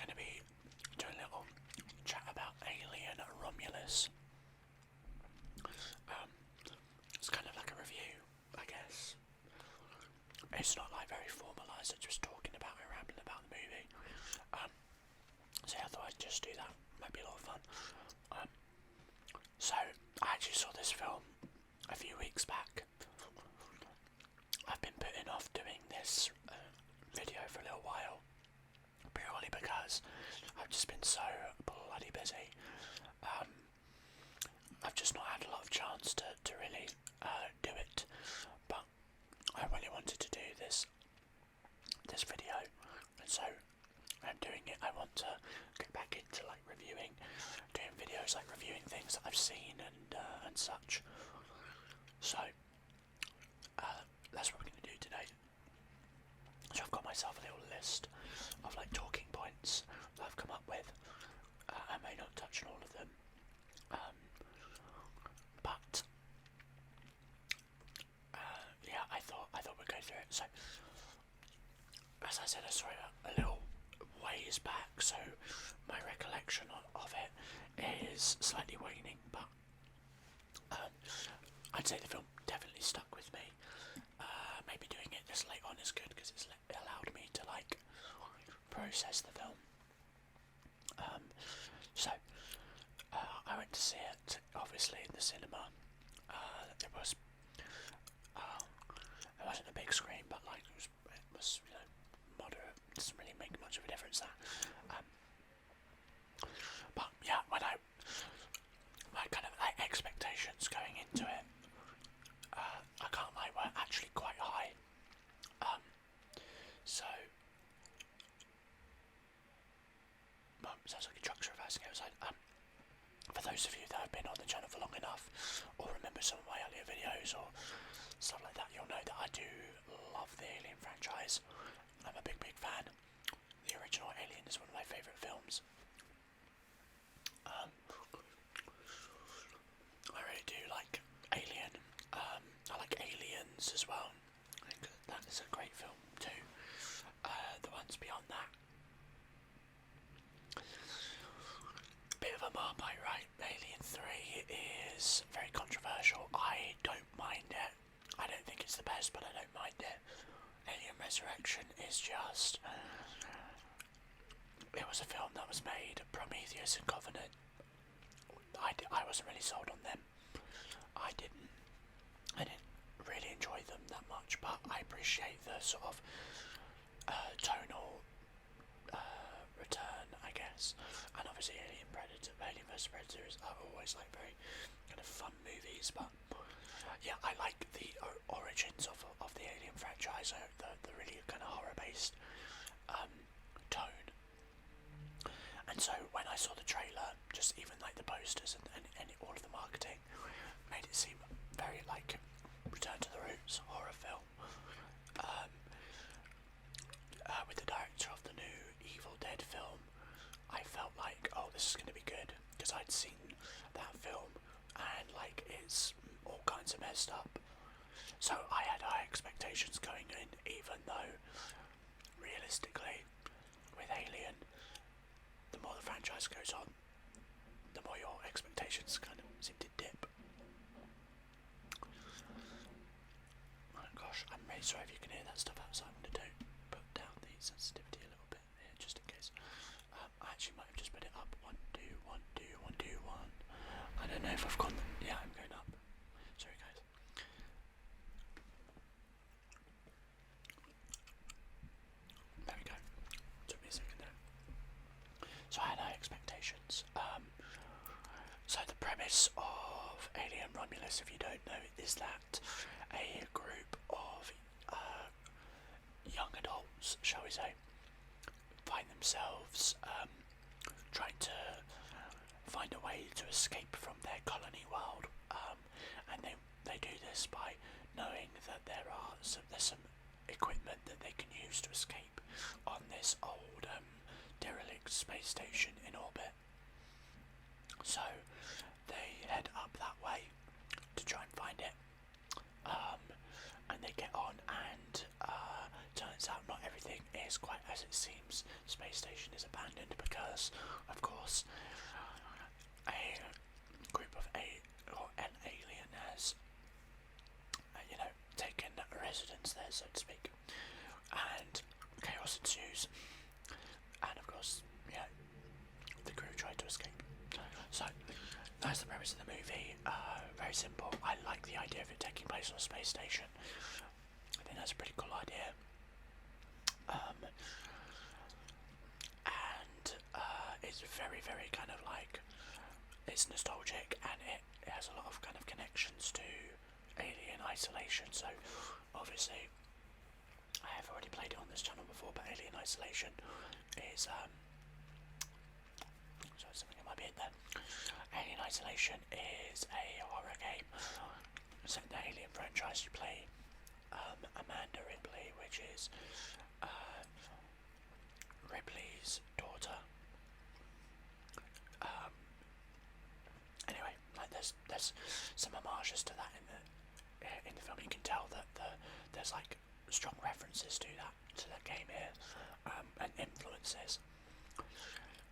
going to be doing a little chat about Alien Romulus. It's kind of like a review, I guess. It's not like very formalised, it's just talking about and rambling about the movie. So yeah, I thought I'd just do that, might be a lot of fun. So, I actually saw this film a few weeks back. I've been putting off doing this video for a little while, purely because I've just been so bloody busy. I've just not had a lot of chance to really do it, but I really wanted to do this video, and so I'm doing it. I want to get back into like doing videos, like reviewing things that I've seen and such. So that's what we're going to do today. So I've got myself a little list of like talking points that I've come up with. I may not touch on all of them, but yeah, I thought we'd go through it. So as I said, I saw it a little ways back, so my recollection of it is slightly waning, but I'd say the film definitely stuck with me. Maybe doing it this late on is good because it's allowed me to like process the film. So I went to see it obviously in the cinema. It wasn't a big screen, but like it was you know, moderate. It doesn't really make much of a difference that. But yeah, when my kind of like expectations going into it, I can't lie, were actually quite high. So sounds like a truck's reversing outside. For those of you that have been on the channel for long enough, or remember some of my earlier videos or stuff like that, you'll know that I do love the Alien franchise. I'm a big fan. The original Alien is one of my favourite films. I really do like Alien. I like Aliens as well. I think that is a great film too. The ones beyond that, bit of a marmite, right? Alien 3 is very controversial. I don't mind it. I don't think it's the best, but I don't mind it. Alien Resurrection is just... it was a film that was made. Prometheus and Covenant, I wasn't really sold on them. I didn't really enjoy them that much, but I appreciate the sort of tonal return, I guess. And obviously Alien vs Predator are always like very kind of fun movies, but yeah, I like the origins of the Alien franchise, the really kind of horror based tone. And so when I saw the trailer, just even like the posters and all of the marketing made it seem very like Return to the Roots horror film. With the director of the new Evil Dead film, I felt like, oh, this is going to be good, because I'd seen that film and like it's all kinds of messed up. So I had high expectations going in, even though realistically with Alien, the more the franchise goes on, the more your expectations kind of seem to dip. Oh gosh, I'm really sorry if you can hear that stuff outside. I'm going to put down the sensitivity a little bit here, just in case. I actually might have just put it up. 1, 2, 1, 2, 1, 2, 1. I don't know if I've gone. Yeah, I'm going up. Sorry, guys. There we go. Took me a second there. So I had high expectations. So the premise of Alien Romulus, if you don't know, is that a group of young adults, shall we say, find themselves trying to find a way to escape from their colony world, and they do this by knowing that there's some equipment that they can use to escape on this old derelict space station in orbit. So they head up that way to try and find it, and they get on, and turns out not everything is quite as it seems. Space station is abandoned Romulus, of course, a group of an alien has, taken residence there, so to speak, and chaos ensues, and of course, the crew try to escape. So, that's the premise of the movie. Very simple. I like the idea of it taking place on a space station. I think that's a pretty cool idea. And it's very, very kind of like, it's nostalgic, and it has a lot of kind of connections to Alien Isolation. So, obviously, I have already played it on this channel before, but Alien Isolation is sorry, something in my beard there. Alien Isolation is a horror game set in the Alien franchise. You play Amanda Ripley, which is Ripley's daughter. Anyway, like there's some homages to that in the film. You can tell that there's like strong references to that game here, and influences.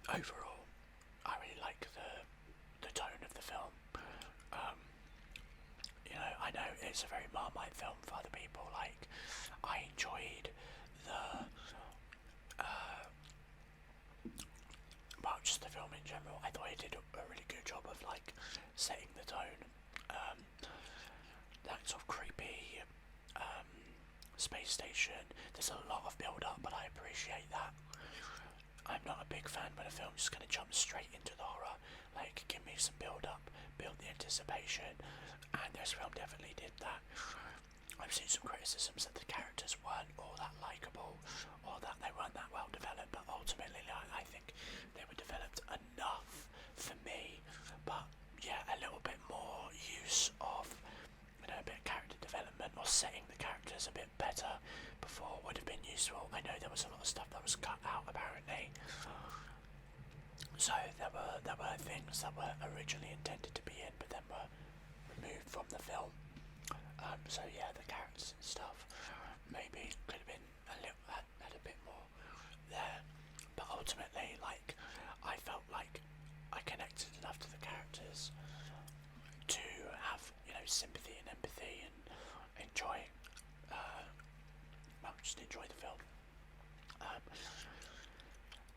Overall, I really like the tone of the film. I know it's a very Marmite film for other people. Like, I enjoyed just the film in general. I thought it did a really good job of like setting the tone. That sort of creepy space station. There's a lot of build up, but I appreciate that. I'm not a big fan when a film just kind of jumps straight into the horror. Like, give me some build up, build the anticipation, and this film definitely did that. I've seen some criticisms that the characters weren't all that likeable, or that they weren't that well developed, but ultimately I think they were developed enough for me. But yeah, a little bit more use of a bit of character development, or setting the characters a bit better before would have been useful. I know there was a lot of stuff that was cut out apparently, so there were things that were originally intended to be in but then were removed from the film. So yeah, the characters and stuff maybe could have been had a bit more there, but ultimately, like, I felt like I connected enough to the characters to have sympathy and empathy and enjoy just enjoy the film.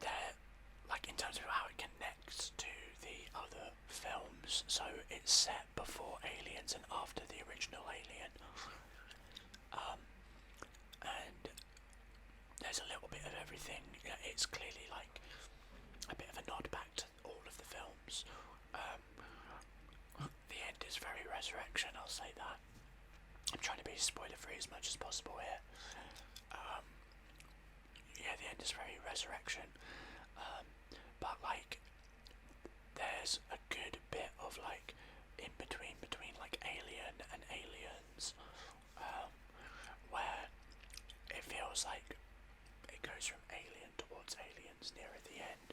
There, like, in terms of how it connects to the other films, so it's set before Aliens and after the original Alien, and there's a little bit of everything. It's clearly like a bit of a nod back to all of the films. The end is very resurrection, I'll say that. I'm trying to be spoiler free as much as possible here. Yeah, the end is very resurrection, but like there's a good bit of like in between like Alien and Aliens, where it feels like it goes from Alien towards Aliens near at the end,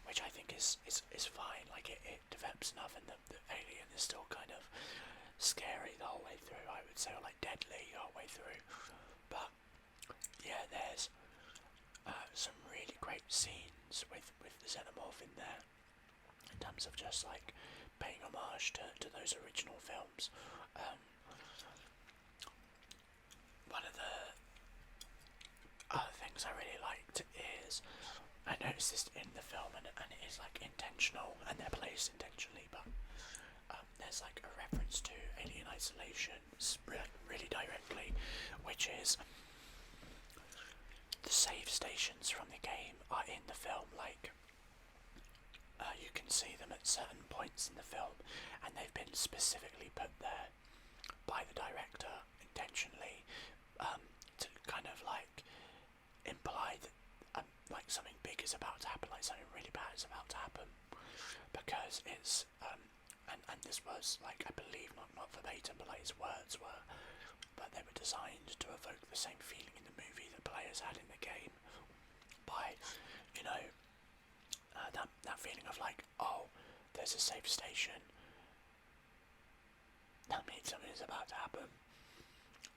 which I think is fine. Like it develops enough, and the Alien is still kind of scary the whole way through, I would say, or like deadly the whole way through. But yeah, there's some really great scenes with the xenomorph in there, in terms of just like paying homage to those original films. One of the other things I really liked is, I noticed this in the film, and it is like intentional, and they're placed intentionally, but there's like a reference to Alien Isolation really directly, which is the save stations from the game are in the film. Like, you can see them at certain points in the film, and they've been specifically put there by the director intentionally, to kind of like imply that like something big is about to happen, like something really bad is about to happen, because it's and this was like, I believe not verbatim, but like his words were, but they were designed to evoke the same feeling in the movie that players had in the game, by that feeling of like, oh, there's a safe station, that means something is about to happen.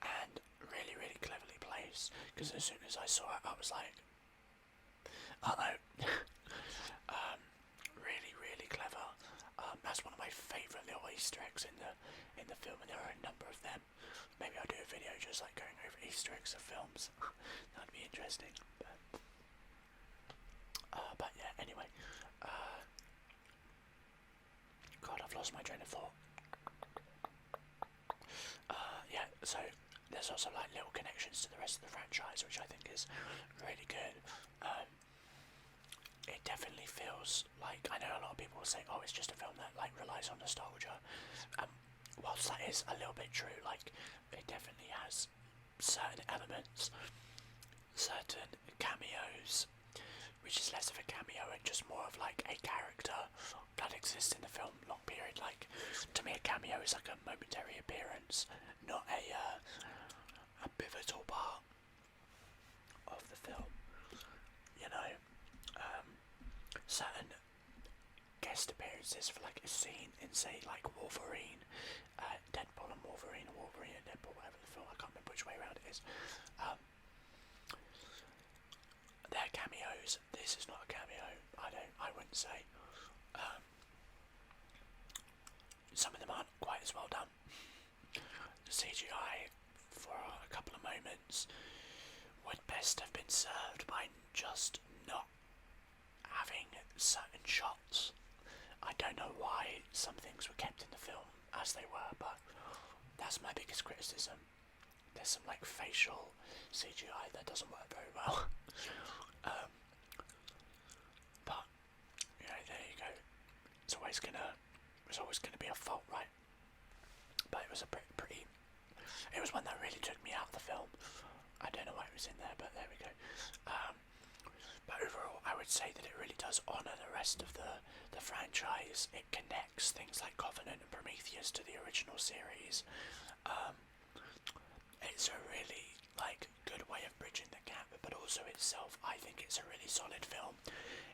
And really, really cleverly placed, because as soon as I saw it, I was like, oh no. Easter eggs in the film, and there are a number of them. Maybe I'll do a video just like going over Easter eggs of films. That'd be interesting. But yeah, anyway. God, I've lost my train of thought. Yeah, so there's also like little connections to the rest of the franchise, which I think is really good. It definitely feels like, I know a lot of people will say, oh, it's just a film that like relies on nostalgia. Whilst that is a little bit true, like it definitely has certain elements, certain cameos, which is less of a cameo and just more of like a character that exists in the film long period. Like, to me, a cameo is like a momentary appearance, not a pivotal part of the film. You know, certain guest appearances for like a scene in, say, like Wolverine, Deadpool and Wolverine, or Wolverine and Deadpool, whatever the film, I can't remember which way around it is. They're cameos. This is not a cameo. I wouldn't say. Some of them aren't quite as well done. The CGI for a couple of moments would best have been served by just not having certain shots. I don't know why some things were kept in the film as they were, but that's my biggest criticism. There's some like facial CGI that doesn't work very well. But you know, there you go. It's always gonna be a fault, right? But it was a pretty. It was one that really took me out of the film. I don't know why it was in there, but there we go. But overall, I would say that it really does honour the rest of the franchise. It connects things like Covenant and Prometheus to the original series. It's a really like good way of bridging the gap, but also itself, I think it's a really solid film.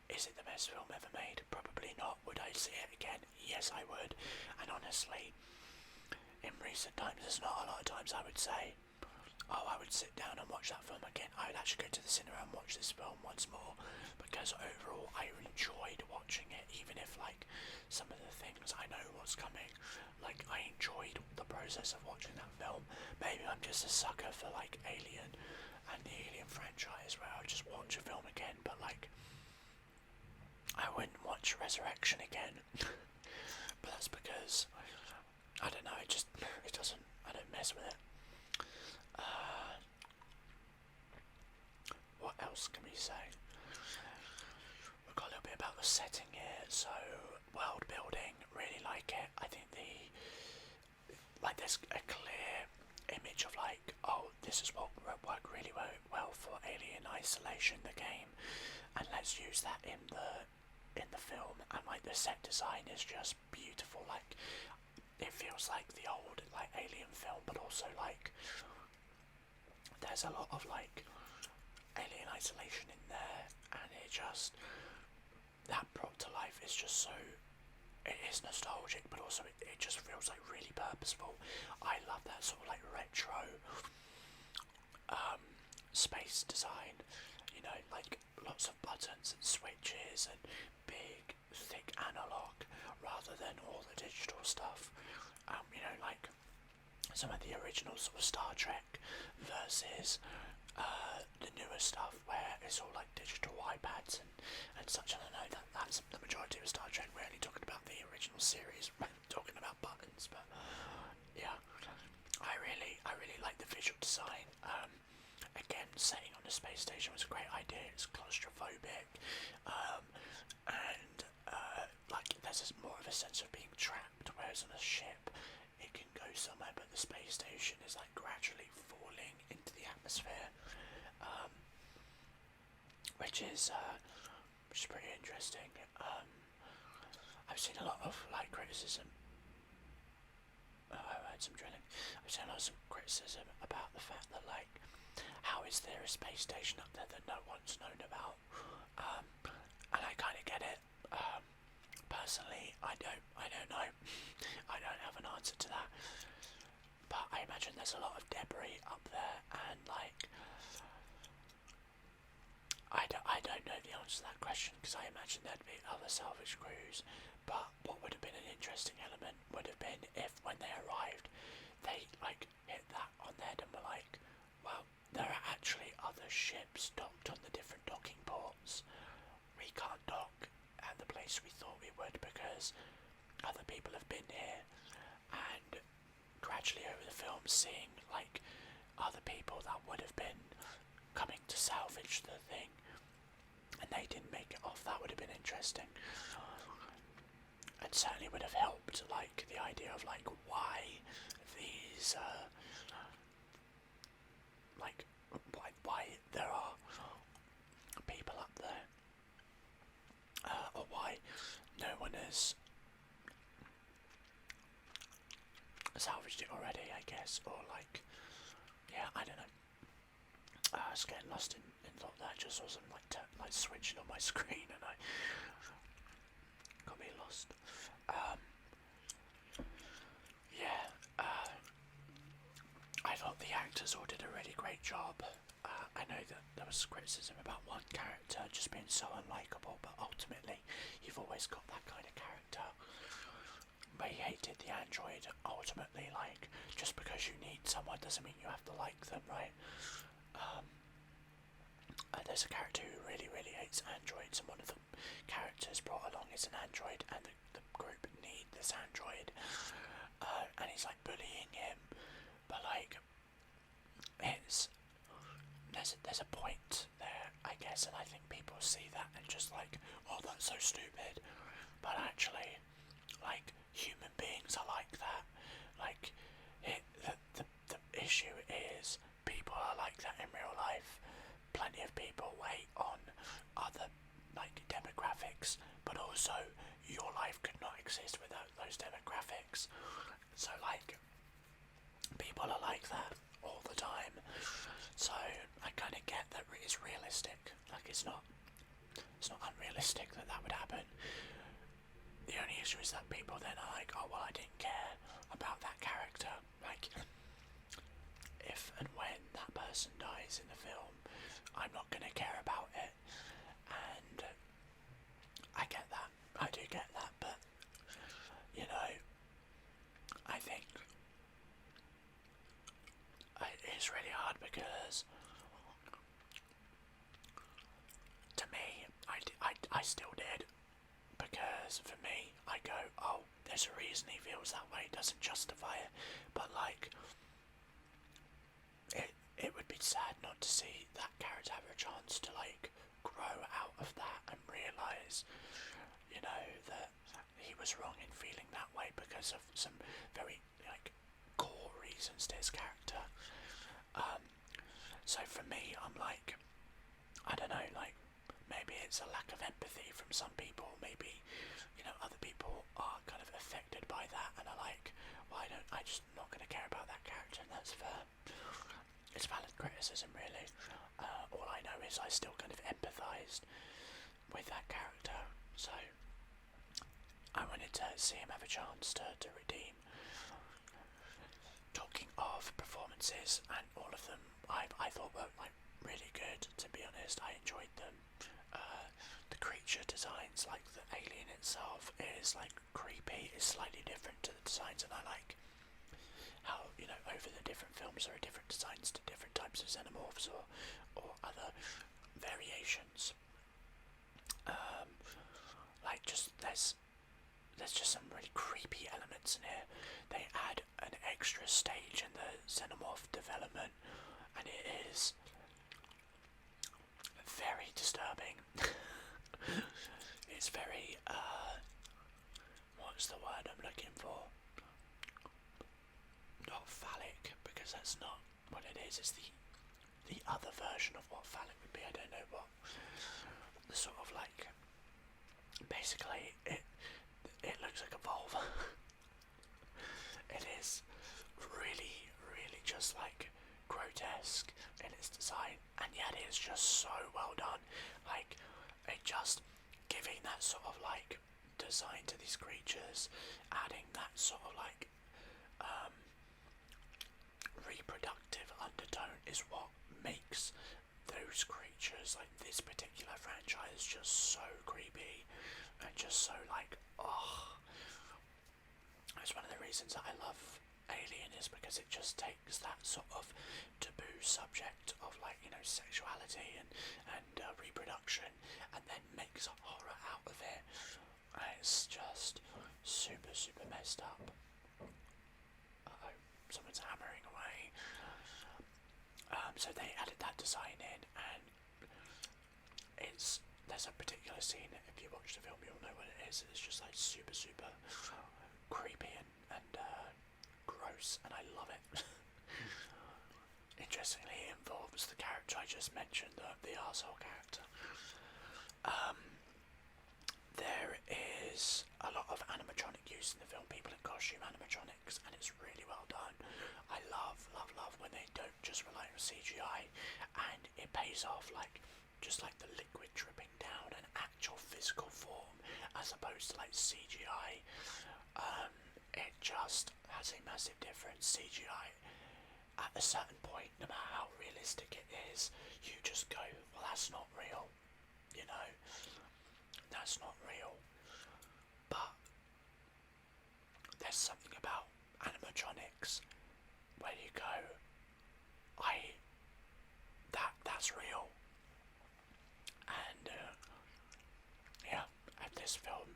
Is it the best film ever made? Probably not. Would I see it again? Yes, I would. And honestly, in recent times, there's not a lot of times I would say, oh, I would sit down and watch that film again. I would actually go to the cinema and watch this film once more, because overall I enjoyed watching it, even if like some of the things I know what's coming, like I enjoyed the process of watching that film. Maybe I'm just a sucker for like Alien and the Alien franchise, where I'll just watch a film again, but like I wouldn't watch Resurrection again. But that's because I don't know, it doesn't, I don't mess with it. What else can we say? We've got a little bit about the setting here. So, world building, really like it. I think there's a clear image of like, oh, this is what worked really well for Alien Isolation, the game, and let's use that in the film. And like the set design is just beautiful. Like it feels like the old like Alien film, but also like there's a lot of like Alien Isolation in there, and it just, that brought to life is just so, it is nostalgic, but also it just feels like really purposeful. I love that sort of like retro space design, you know, like lots of buttons and switches and big thick analog rather than all the digital stuff. You know, like some of the original sort of Star Trek versus the newer stuff where it's all like digital iPads and such. I don't know, that's the majority of Star Trek. We're only talking about the original series, talking about buttons, but yeah, I really like the visual design. Again, setting on a space station was a great idea. It's claustrophobic, and like there's more of a sense of being trapped, whereas on a ship it can go somewhere, but the space station is like gradually falling into the atmosphere, which is pretty interesting. I've seen a lot of like criticism. I've heard some drilling. I've seen a lot of criticism about the fact that like, how is there a space station up there that no one's known about? And I kind of get it. Personally, I don't know. I don't have an answer to that. But I imagine there's a lot of debris up there, and like, I don't know the answer to that question, because I imagine there'd be other salvage crews. But what would have been an interesting element would have been if when they arrived they like hit that on their head and were like, well, there are actually other ships docked on the different docking ports. We can't dock at the place we thought we would because other people have been here. And gradually over the film, seeing like other people that would have been coming to salvage the thing and they didn't make it off, that would have been interesting. And certainly would have helped like the idea of like why these like why there are people up there, or why no one has salvaged it already, I guess, or like, yeah, I don't know. I was getting lost in thought there. I just saw something like switching on my screen and I got me lost. Yeah, I thought the actors all did a really great job. I know that there was criticism about one character just being so unlikable, but ultimately you've always got that kind of character. They hated the android. Ultimately, like, just because you need someone doesn't mean you have to like them, right? There's a character who really, really hates androids, and one of the characters brought along is an android, and the group need this android, and he's like bullying him, but like, there's a point there, I guess, and I think people see that and just like, oh, that's so stupid, but actually, like, human beings are like that. Like, the issue is people are like that in real life. Plenty of people wait on other like demographics, but also your life could not exist without those demographics. So like, people are like that all the time. So I kind of get that it's realistic. Like, it's not unrealistic that that would happen. The only issue is that people then are like, oh well, I didn't care about that character. Like, if and when that person dies in the film, I'm not going to care about it. And I get that. I do get that, but you know, I think it's really hard because to me, I still did. Because for me, I go, oh, there's a reason he feels that way, doesn't justify it, but like, it would be sad not to see that character have a chance to like grow out of that and realise, you know, that he was wrong in feeling that way because of some very like core reasons to his character. So for me, I'm like, I don't know, like, maybe it's a lack of empathy from some people, maybe, you know, other people are kind of affected by that and are like, well, I just not going to care about that character, and that's fair. It's valid criticism, really. All I know is I still kind of empathised with that character, so I wanted to see him have a chance to redeem. Talking of performances, and all of them I thought were like really good, to be honest. I enjoyed them. The creature designs, like the alien itself, is like creepy. It's slightly different to the designs, and I like how, you know, over the different films there are different designs to different types of xenomorphs or other variations. Like, just there's just some really creepy elements in here. They add an extra stage in the xenomorph development, and it is very disturbing. It's very, what's the word I'm looking for? Not phallic, because that's not what it is. It's the other version of what phallic would be. I don't know what the sort of like. Basically, it looks like a vulva. It is really, really just like grotesque in its design, and yet it is just so well done. Like, it just giving that sort of like design to these creatures, adding that sort of like reproductive undertone is what makes those creatures, like this particular franchise, just so creepy and just so like, oh, It's one of the reasons that I love Alien, is because it just takes that sort of taboo subject of, like, you know, sexuality and reproduction, and then makes a horror out of it. And it's just super, super messed up. Uh-oh, someone's hammering away. So they added that design in, and there's a particular scene, if you watch the film you'll know what it is. It's just like super, super creepy and gross, and I love it. Interestingly, it involves the character I just mentioned, the arsehole character. There is a lot of animatronic use in the film, people in costume animatronics, and it's really well done. I love, love, love when they don't just rely on CGI, and it pays off, like, just like the liquid dripping down an actual physical form, as opposed to like CGI. It just has a massive difference. CGI, at a certain point, no matter how realistic it is, you just go, well, that's not real, you know, that's not real. But there's something about animatronics where you go, that's real. And yeah, and this film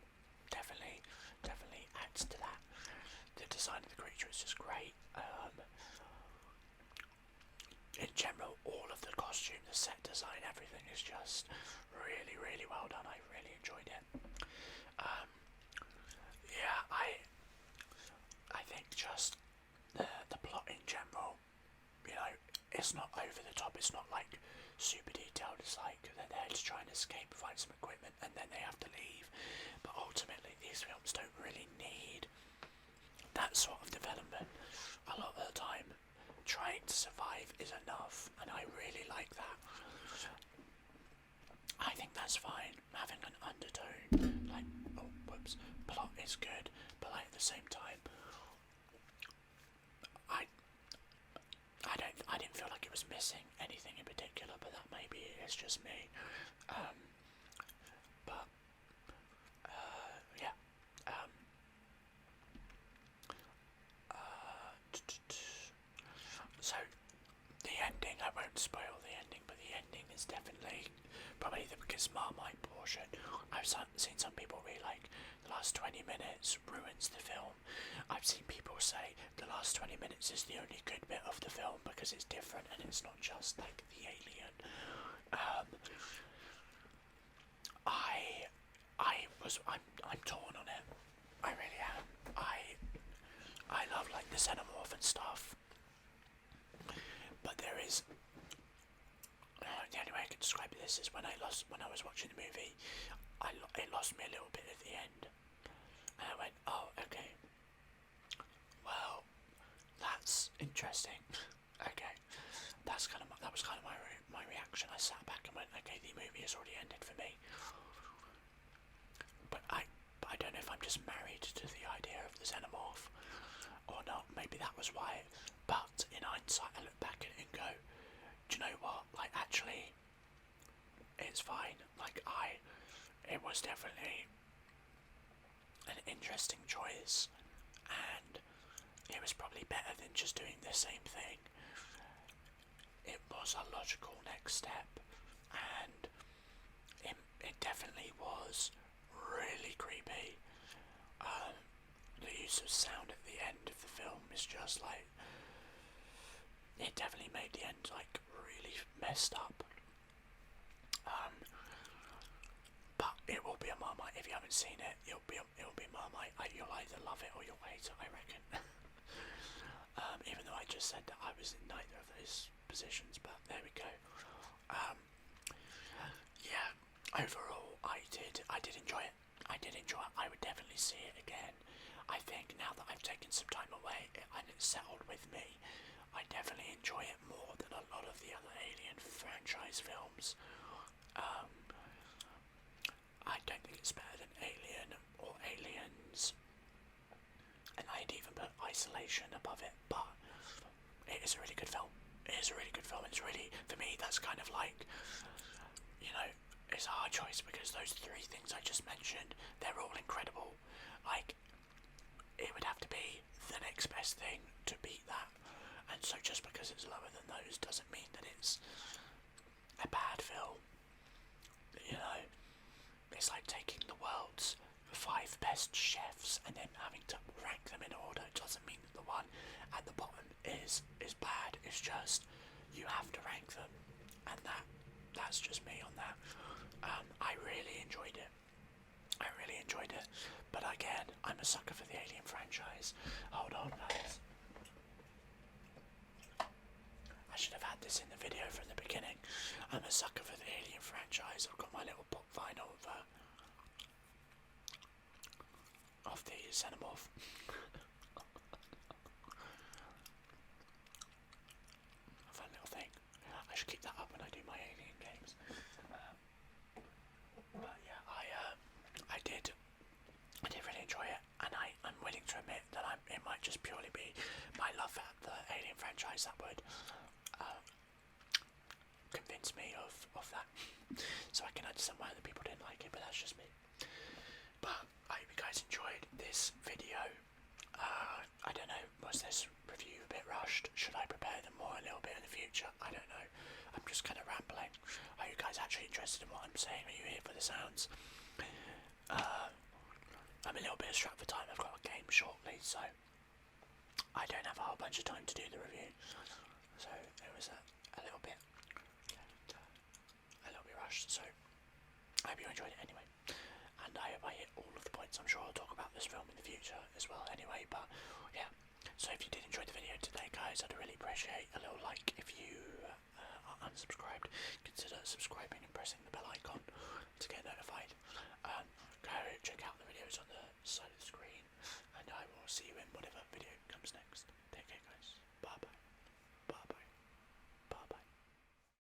definitely adds to that. The design of the creature is just great. In general, all of the costume, the set design, everything is just really, really well done. I really enjoyed it. Yeah, I think just the plot in general, you know, it's not over the top. It's not like super detailed. It's like they're there to try and escape, find some equipment, and then they have to leave. But ultimately, these films don't really need that sort of development. A lot of the time, trying to survive is enough, and I really like that. I think that's fine. Having an undertone, like, oh, whoops, plot is good, but like at the same time, I didn't feel like it was missing anything in particular, but that maybe is just me. But yeah. So the ending, I won't spoil the ending, but the ending is definitely probably the biggest Marmite portion. I've seen some people be like, the last 20 minutes ruins the film. I've seen people say the last 20 minutes is the only good bit of the film because it's different and it's not just like the alien. I'm torn on it. I really am. I love like the xenomorph and stuff, but there is the only way I can describe this is when I was watching the movie, it lost me a little bit at the end, and I went, oh, okay, well, that's interesting. Okay, that was kind of my reaction. I sat back and went, okay, the movie has already ended for me. But I don't know if I'm just married to the idea of the xenomorph or not. Maybe that was why. But in hindsight, I look back at it and go, do you know what? Like, actually, it's fine. Like, it was definitely an interesting choice, and it was probably better than just doing the same thing. It was a logical next step, and it definitely was really creepy. The use of sound at the end of the film is just like, it definitely made the end like really messed up. But it will be a Marmite. If you haven't seen it, it'll be Marmite. You'll either love it or you'll hate it, I reckon. Even though I just said that I was in neither of those positions, but there we go. Yeah, overall, I did enjoy it. I would definitely see it again. I think now that I've taken some time away and it's settled with me, I definitely enjoy it more than a lot of the other Alien franchise films. I don't think it's better than Alien or Aliens, and I'd even put Isolation above it, but it is a really good film. It's really, for me, that's kind of like, you know, it's a hard choice because those three things I just mentioned, they're all incredible. Like, it would have to be the next best thing to beat that. And so just because it's lower than those doesn't mean that it's a bad film. You know, it's like taking the world's 5 best chefs and then having to rank them in order. It doesn't mean that the one at the bottom is bad. It's just you have to rank them, and that's just me on that. I really enjoyed it. But again, I'm a sucker for the Alien franchise. Hold on, guys. I should have had this in the video from the beginning. I'm a sucker for the Alien franchise. I've got my little pop vinyl of the Xenomorph. A fun little thing. I should keep that up when I do my Alien games. But yeah, I did really enjoy it, and I'm willing to admit that it might just purely be my love for the Alien franchise that would convince me of that. So I can understand why other people didn't like it, but that's just me. But I hope you guys enjoyed this video. I don't know, was this review a bit rushed? Should I prepare them more a little bit in the future? I don't know. I'm just kind of rambling. Are you guys actually interested in what I'm saying? Are you here for the sounds? I'm a little bit strapped for time. I've got a game shortly, so I don't have a whole bunch of time to do the review. So it was a little bit rushed. So I hope you enjoyed it anyway, and I hope I hit all of the points. I'm sure I'll talk about this film in the future as well anyway, but yeah. So if you did enjoy the video today, guys, I'd really appreciate a little like. If you are unsubscribed, consider subscribing and pressing the bell icon to